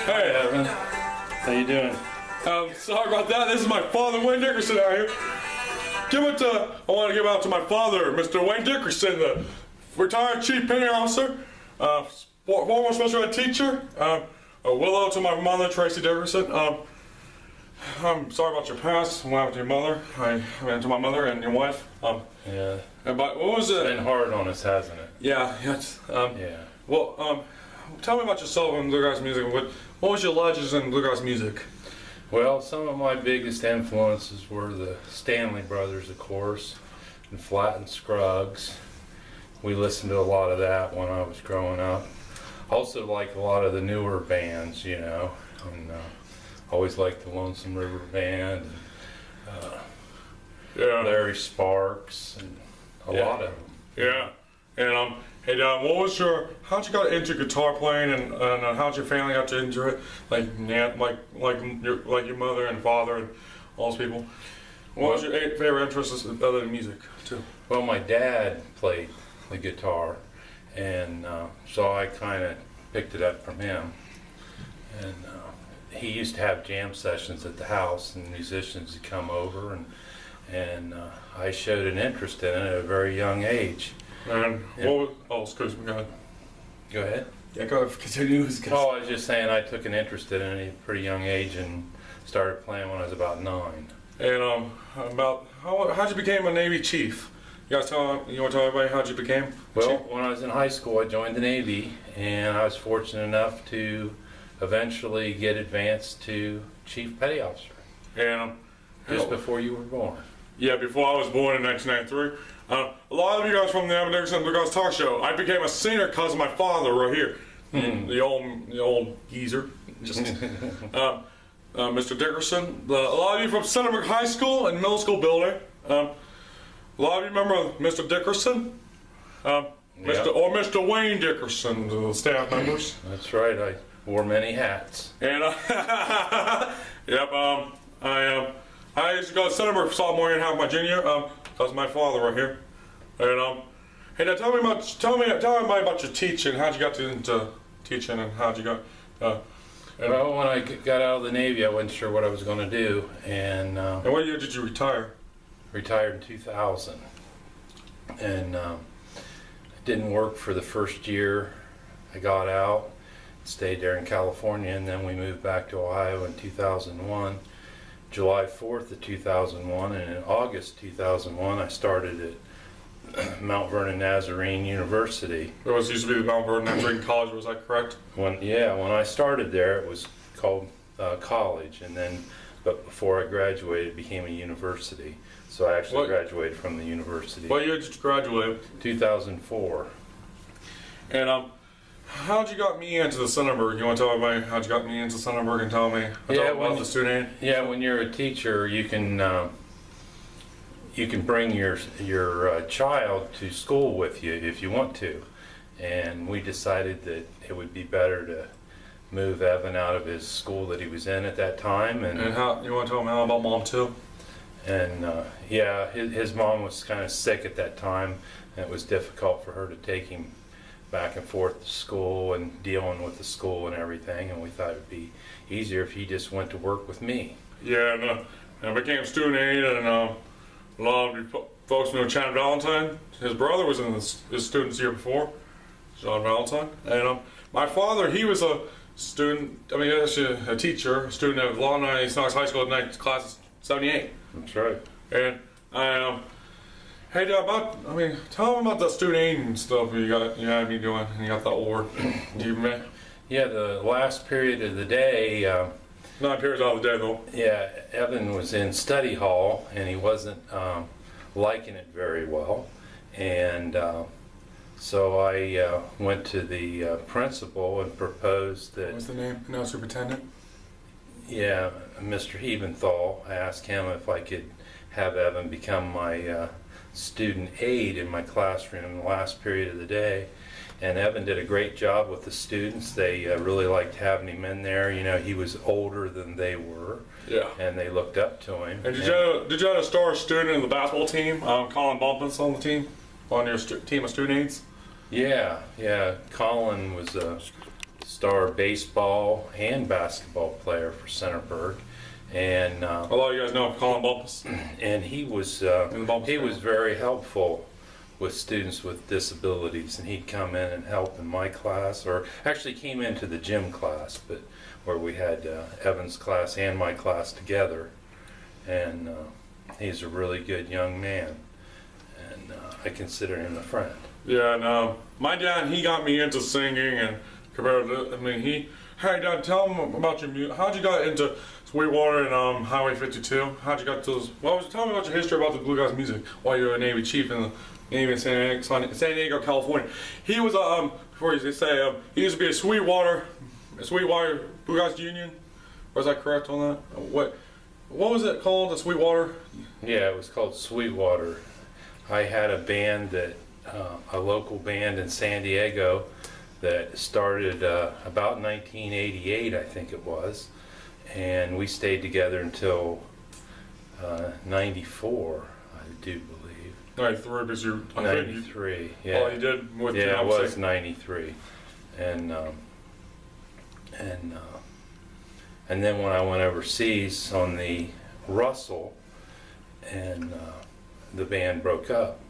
Hey, Evan. How you doing? sorry about that. This is my father, Wayne Dickerson, out here. I want to give out to my father, Mr. Wayne Dickerson, the retired chief penny officer, former special ed teacher. A willow to my mother, Tracy Dickerson. I'm sorry about your past. What happened to your mother? I mean, to my mother and your wife. Yeah. But what was it? It's been hard on us, hasn't it? Yeah. Yes. Yeah. Well, tell me about yourself and bluegrass music. What was your legends in bluegrass music? Well, some of my biggest influences were the Stanley Brothers, of course, and Flatt and Scruggs. We listened to a lot of that when I was growing up. Also like a lot of the newer bands, you know. And, always liked the Lonesome River Band, and Larry Sparks, and a lot of them. Yeah. And hey, how'd you got into guitar playing, and how'd your family got into it? Like your mother and father and all those people. What was your favorite interest other than music too? Well, my dad played the guitar, and so I kind of picked it up from him. And he used to have jam sessions at the house, and musicians would come over, and I showed an interest in it at a very young age. And excuse me, go ahead. Go ahead. Yeah, go ahead. Continue. Oh, I was just saying I took an interest in it at a pretty young age and started playing when I was about 9. And how'd you become a Navy chief? You want to tell everybody how'd you became? Well, chief? when I was in high school, I joined the Navy, and I was fortunate enough to eventually get advanced to Chief Petty Officer. And just before you were born. Yeah, before I was born in 1993. A lot of you guys from the Evan Dickerson Bluegrass Talk Show. I became a singer because of my father right here. The old geezer. Just Mr. Dickerson. A lot of you from Centerbrook High School and Middle School building. A lot of you remember Mr. Dickerson? Mr. Wayne Dickerson, the staff members. That's right. I wore many hats. And yep. I used to go to Centerbrook sophomore year and half my junior. Because my father right here. And hey, now tell me about your teaching. How'd you get into teaching, and how'd you got? Well, when I got out of the Navy, I wasn't sure what I was going to do, and what year did you retire? Retired in 2000, and it didn't work for the first year. I got out, stayed there in California, and then we moved back to Ohio in 2001. July 4th of 2001, and in August 2001 I started at Mount Vernon Nazarene University. It used to be the Mount Vernon Nazarene College, was that correct? When I started there, it was called college, but before I graduated it became a university. So I actually graduated from the university. What year did you graduate? 2004. And how'd you got me into the Centerbrook? You want to tell everybody how'd you got me into Centerbrook and tell me about the student aid? Yeah, when you're a teacher, you can bring your child to school with you if you want to, and we decided that it would be better to move Evan out of his school that he was in at that time. And how you want to tell him how about mom too? And yeah, his mom was kind of sick at that time, and it was difficult for her to take him back and forth to school and dealing with the school and everything, and we thought it would be easier if he just went to work with me. Yeah, and I became student aid, and a lot of you folks know Chad Valentine. His brother was in his students year before, John Valentine. And my father, he was a student, actually a teacher, a student at Law Knox High School at class of 78. That's right. And hey, tell them about the student aid and stuff you had me doing, and you got the award. Yeah, the last period of the day. 9 periods out of the day, though. Yeah, Evan was in study hall, and he wasn't liking it very well, and so I went to the principal and proposed that. What was the name? No, superintendent. Yeah, Mr. Hebenthal. I asked him if I could have Evan become my student aide in my classroom in the last period of the day, and Evan did a great job with the students. They really liked having him in there. You know, he was older than they were, yeah, and they looked up to him. And did you have a star student in the basketball team? Colin Bumpus on the team, on your team of student aides? Yeah, Colin was star baseball and basketball player for Centerburg, and A lot of you guys know Colin Bumpus. and he was Bumpus he family. was very helpful with students with disabilities, and he'd come in and help in my class, or actually came into the gym class, but where we had Evan's class and my class together, and he's a really good young man, and I consider him a friend. Yeah, and my dad, he got me into singing, and compared to, I mean, hey Dad, tell him about your music. How'd you got into Sweetwater and Highway 52? How'd you got to those? Tell me about your history about the bluegrass music while you were a Navy chief in the Navy in San Diego, California. He was before you say he used to be a Sweetwater Bluegrass Union. Was I correct on that? What was it called? The Sweetwater? Yeah, it was called Sweetwater. I had a band that a local band in San Diego that started about 1988, I think it was, and we stayed together until 94, I do believe. 93, because you're 93, yeah. Oh, you did with Yeah, it was say. 93, and then when I went overseas on the Russell, and the band broke up.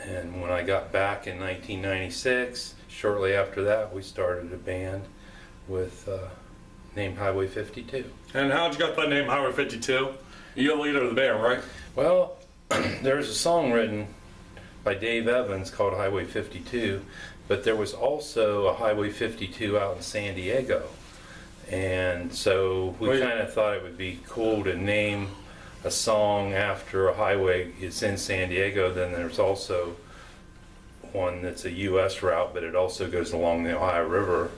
And when I got back in 1996, shortly after that, we started a band with named Highway 52. And how'd you got that name, Highway 52? You're the leader of the band, right? Well, there's a song written by Dave Evans called Highway 52, but there was also a Highway 52 out in San Diego. And so we kind of thought it would be cool to name a song after a highway. It's in San Diego. Then there's also one that's a U.S. route, but it also goes along the Ohio River,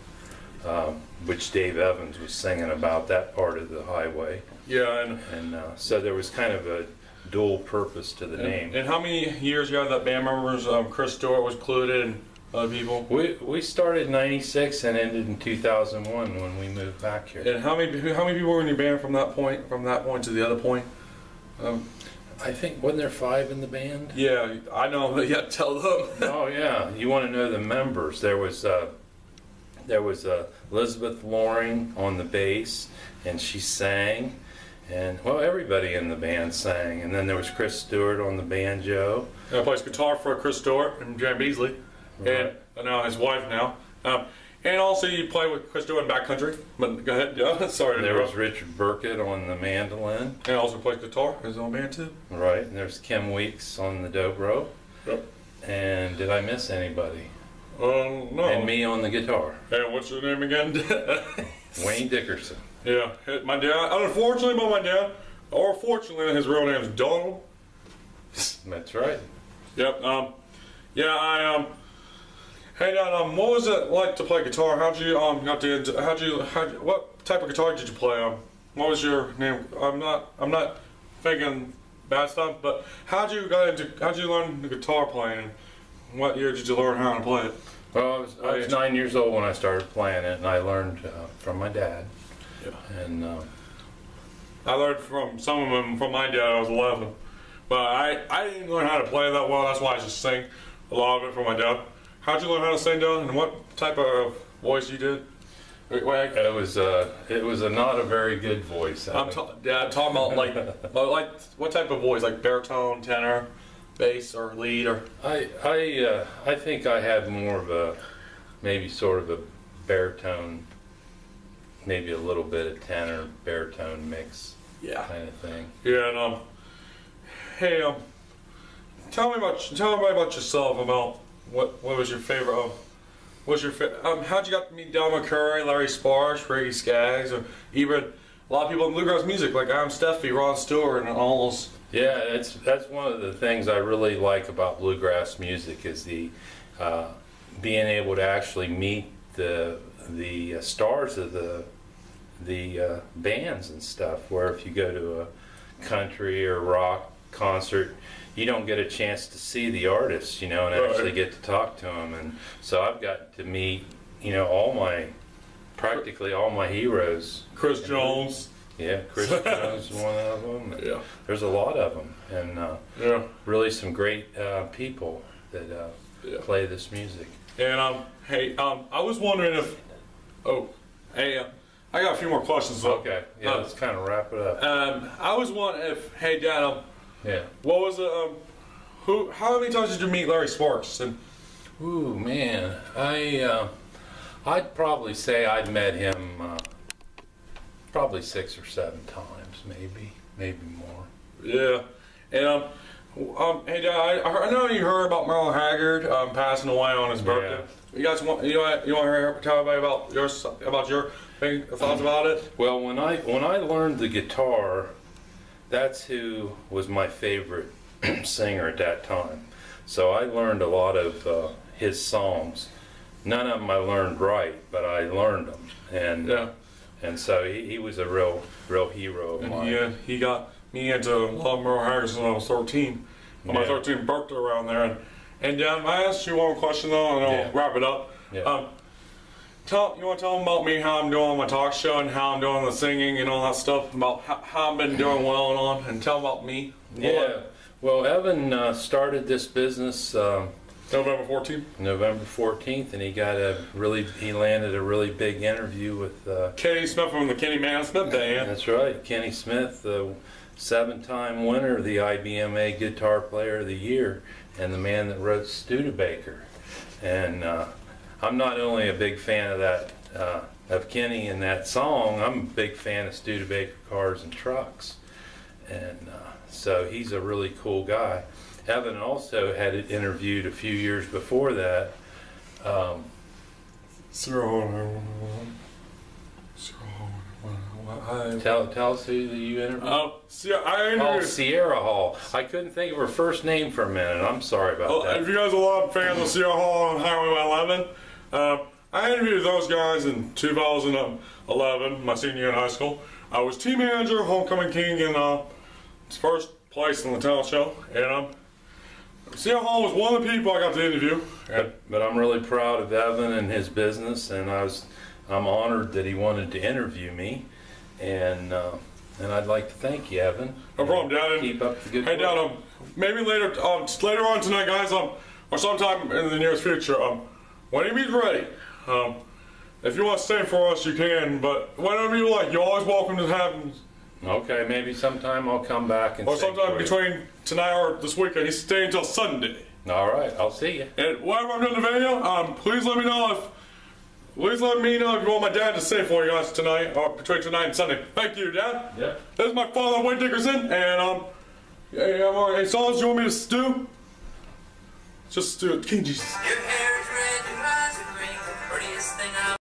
which Dave Evans was singing about that part of the highway. Yeah, And so there was kind of a dual purpose to the name. And how many years you had that band members? Chris Stewart was included, and other people. We started in '96 and ended in 2001 when we moved back here. And how many people were in your band from that point to the other point? I think, wasn't there 5 in the band? Yeah, I know. But yeah, tell them. Oh yeah, you want to know the members? There was Elizabeth Loring on the bass, and she sang, and well, everybody in the band sang. And then there was Chris Stewart on the banjo. And I plays guitar for Chris Stewart and Jan Beasley, Right. and now his wife now. And also you play with Chris Stewart in backcountry. But go ahead. Yeah, sorry. There was Richard Burkett on the mandolin. And also plays guitar. His own band too. Right, and there's Kim Weeks on the dobro. Yep. And did I miss anybody? No. And me on the guitar. Hey, what's your name again? Wayne Dickerson. Yeah, my dad. Unfortunately, but my dad, or fortunately, his real name is Donald. That's right. Yep. Yeah. Hey, Dad. What was it like to play guitar? What type of guitar did you play? What was your name? I'm not thinking bad stuff, but how'd you learn the guitar playing? What year did you learn how to play it? Well, I was 9 years old when I started playing it, and I learned from my dad. Yeah. And I learned from some of them from my dad. I was 11, but I didn't learn how to play that well. That's why I just sing a lot of it from my dad. How'd you learn how to sing, Dad? And what type of voice you did? it was not a very good voice. I'm talking about like what type of voice? Like baritone, tenor, bass, or lead, or I think I had more of a maybe sort of a baritone, maybe a little bit of tenor baritone mix kind of thing. Yeah. And hey, tell me about yourself. About what was your favorite? How'd you got to meet Del McCurry, Larry Sparks, Ricky Skaggs, or even a lot of people in bluegrass music like Adam Steffi, Ron Stewart, and all those. Yeah, that's one of the things I really like about bluegrass music is the being able to actually meet the stars of the bands and stuff. Where if you go to a country or rock concert, you don't get a chance to see the artists, and actually get to talk to them. And so I've got to meet, practically all my heroes. Chris Jones. Yeah, Chris Jones is one of them. Yeah. There's a lot of them, and really some great people that play this music. And hey, I was wondering if, I got a few more questions though. Okay, yeah, let's kind of wrap it up. I was wondering if, hey Dad, Yeah. what was it, how many times did you meet Larry Sparks? And Ooh, man, I'd probably say I'd met him probably 6 or 7 times, maybe more. yeah, and hey Dad, I know you heard about Merle Haggard passing away on his birthday. Yeah. You guys want to tell everybody about your thoughts about it? Well, when I learned the guitar, that's who was my favorite singer at that time. So I learned a lot of his songs. None of them I learned right, but I learned them, and so he was a real hero of mine. Yeah, he got me into a lot of Merle Haggard when I was 13. On my 13th birthday around there, and Dad, I asked you one question though, and I'll wrap it up. Yeah. You want to tell them about me, how I'm doing on my talk show, and how I'm doing the singing and all that stuff, about how I've been doing well and on, and tell them about me. Yeah. Well, Evan started this business November 14th. November 14th, and he landed a really big interview with Kenny Smith from the Kenny Man Smith Band. That's right, Kenny Smith, the 7-time winner of the IBMA Guitar Player of the Year, and the man that wrote Studebaker. And I'm not only a big fan of that of Kenny and that song, I'm a big fan of Studebaker cars and trucks, and so he's a really cool guy. Evan also had it interviewed a few years before that. Tell us who you interviewed. I interviewed. Sierra Hall. I couldn't think of her first name for a minute. I'm sorry about that. If you guys are a lot of fans of Sierra Hall on Highway 11, I interviewed those guys in 2011, my senior year in high school. I was team manager, homecoming king, and first place in the talent show. And Sierra Hall was one of the people I got to interview. But I'm really proud of Evan and his business, and I'm honored that he wanted to interview me, and I'd like to thank you, Evan. No problem, Dad. Keep up the good work. Hey, Dad, maybe later on tonight, guys, or sometime in the nearest future, whenever you're ready, if you want to stay for us, you can, but whenever you like, you're always welcome to have. Okay, maybe sometime I'll come back and. Or sometime between tonight or this weekend. He's staying until Sunday. All right, I'll see you. And whenever I'm doing the video, please let me know if you want my dad to stay for you guys tonight, or between tonight and Sunday. Thank you, Dad. Yeah. This is my father, Wayne Dickerson, and any songs you want me to do? Just do it. King Jesus.